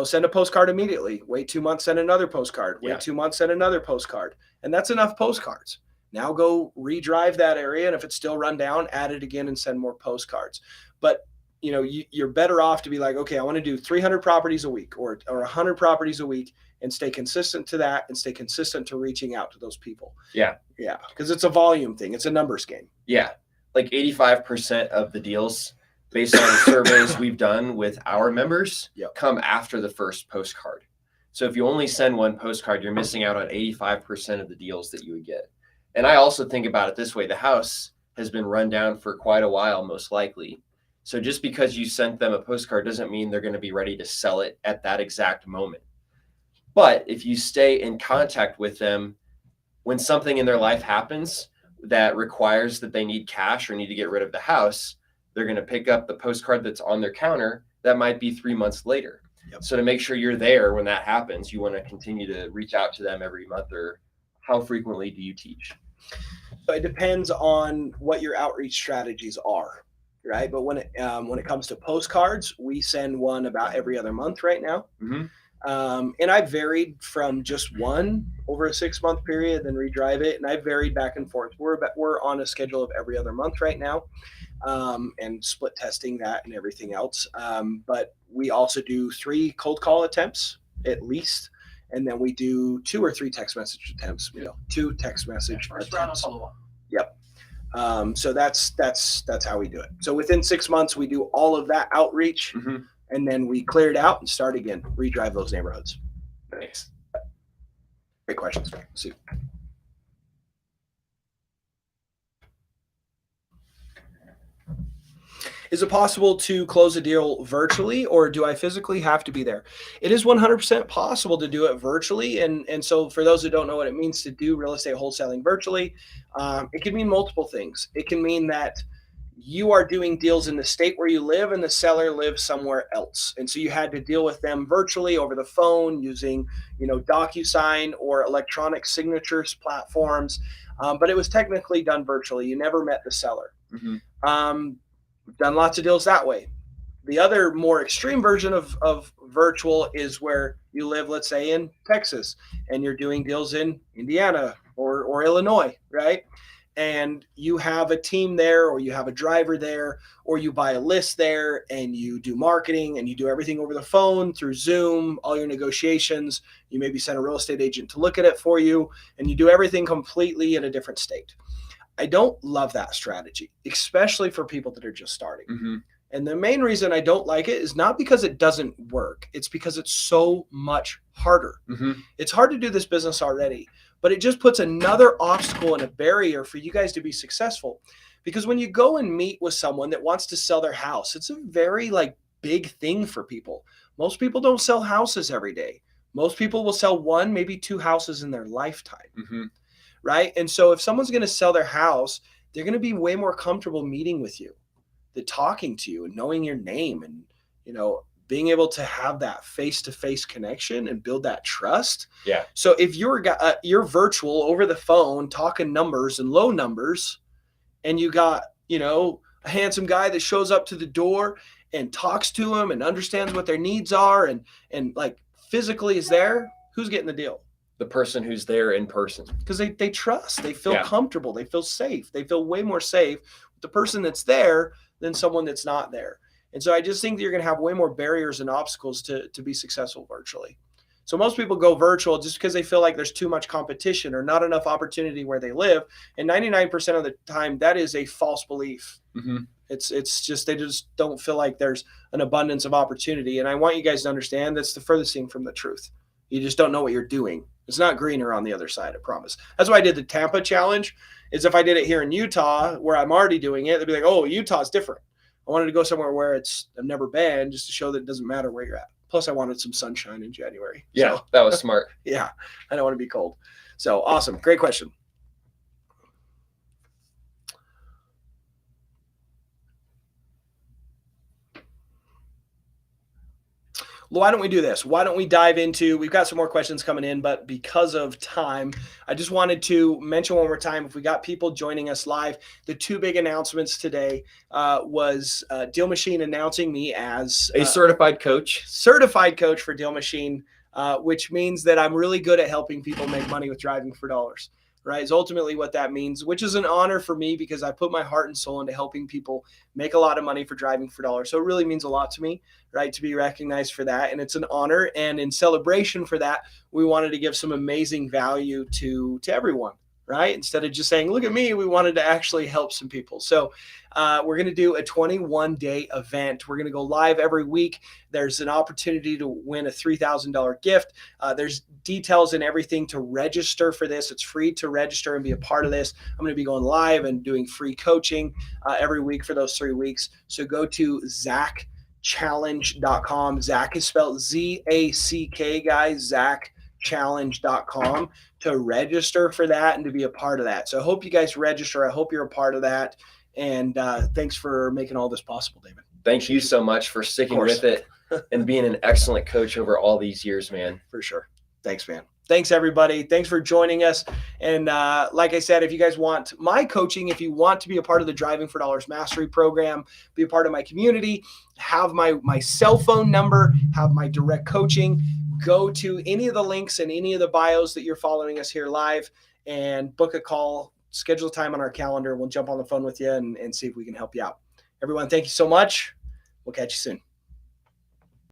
send a postcard immediately. Wait 2 months, send another postcard. Wait 2 months, send another postcard. And that's enough postcards. Now go redrive that area. And if it's still run down, add it again and send more postcards. But, you're better off to be like, okay, I want to do 300 properties a week or 100 properties a week and stay consistent to that and stay consistent to reaching out to those people. Yeah. Yeah. Because it's a volume thing. It's a numbers game. Yeah. Like 85% of the deals based on the surveys we've done with our members come after the first postcard. So if you only send one postcard, you're missing out on 85% of the deals that you would get. And I also think about it this way. The house has been run down for quite a while, most likely. So just because you sent them a postcard doesn't mean they're going to be ready to sell it at that exact moment. But if you stay in contact with them when something in their life happens that requires that they need cash or need to get rid of the house, they're going to pick up the postcard that's on their counter that might be 3 months later. So to make sure you're there when that happens, you want to continue to reach out to them every month. Or how frequently do you teach? So it depends on what your outreach strategies are, right? But when it comes to postcards, we send one about every other month right now. Mm-hmm. And I varied from just one over a 6-month period, then redrive it. And I varied back and forth. We're on a schedule of every other month right now, and split testing that and everything else. But we also do 3 cold call attempts at least. And then we do 2 or 3 text message attempts, 2 text message attempts. Follow-up. Yep. So that's how we do it. So within 6 months, we do all of that outreach, and then we clear it out and start again, redrive those neighborhoods. Thanks. Great questions. See. Is it possible to close a deal virtually, or do I physically have to be there? It is 100% possible to do it virtually. And so for those who don't know what it means to do real estate wholesaling virtually, it can mean multiple things. It can mean that you are doing deals in the state where you live and the seller lives somewhere else. And so you had to deal with them virtually over the phone using, DocuSign or electronic signatures platforms. But it was technically done virtually. You never met the seller. We've done lots of deals that way. The other more extreme version of virtual is where you live, let's say, in Texas, and you're doing deals in Indiana or Illinois, right? And you have a team there, or you have a driver there, or you buy a list there, and you do marketing, and you do everything over the phone through Zoom, all your negotiations. You maybe send a real estate agent to look at it for you, and you do everything completely in a different state. I don't love that strategy, especially for people that are just starting. And the main reason I don't like it is not because it doesn't work. It's because it's so much harder. It's hard to do this business already, but it just puts another obstacle and a barrier for you guys to be successful. Because when you go and meet with someone that wants to sell their house, it's a very big thing for people. Most people don't sell houses every day. Most people will sell 1, maybe 2 houses in their lifetime. Right? And so if someone's going to sell their house, they're going to be way more comfortable meeting with you, than talking to you and knowing your name and, being able to have that face-to-face connection and build that trust. Yeah. So if you're virtual over the phone, talking numbers and low numbers, and you got, a handsome guy that shows up to the door and talks to them and understands what their needs are and physically is there, who's getting the deal? The person who's there in person, because they trust, they feel comfortable, they feel safe, they feel way more safe with the person that's there than someone that's not there. And so I just think that you're going to have way more barriers and obstacles to be successful virtually. So most people go virtual just because they feel like there's too much competition or not enough opportunity where they live. And 99% of the time, that is a false belief. It's just, they just don't feel like there's an abundance of opportunity. And I want you guys to understand that's the furthest thing from the truth. You just don't know what you're doing. It's not greener on the other side, I promise. That's why I did the Tampa challenge, is if I did it here in Utah, where I'm already doing it, they'd be like, oh, Utah's different. I wanted to go somewhere where I've never been, just to show that it doesn't matter where you're at. Plus, I wanted some sunshine in January. Yeah, so, that was smart. Yeah, I don't want to be cold. So awesome. Great question. Why don't we do this? Why don't we dive into, we've got some more questions coming in, but because of time, I just wanted to mention one more time, if we got people joining us live, the 2 big announcements today was Deal Machine announcing me as a certified coach for Deal Machine, which means that I'm really good at helping people make money with driving for dollars. Right, is ultimately what that means, which is an honor for me because I put my heart and soul into helping people make a lot of money for driving for dollars. So it really means a lot to me, right, to be recognized for that. And it's an honor. And in celebration for that, we wanted to give some amazing value to everyone, right? Instead of just saying, look at me, we wanted to actually help some people. So we're going to do a 21-day event. We're going to go live every week. There's an opportunity to win a $3,000 gift. There's details and everything to register for this. It's free to register and be a part of this. I'm going to be going live and doing free coaching every week for those 3 weeks. So go to ZachChallenge.com. Zach is spelled Z-A-C-K, guys, ZachChallenge.com to register for that and to be a part of that. So I hope you guys register. I hope you're a part of that. And thanks for making all this possible, David. Thank you so much for sticking with it and being an excellent coach over all these years, man. For sure. Thanks, man. Thanks, everybody. Thanks for joining us. And like I said, if you guys want my coaching, if you want to be a part of the Driving for Dollars Mastery Program, be a part of my community, have my cell phone number, have my direct coaching, go to any of the links in any of the bios that you're following us here live and book a call, schedule a time on our calendar. We'll jump on the phone with you and see if we can help you out. Everyone, thank you so much. We'll catch you soon.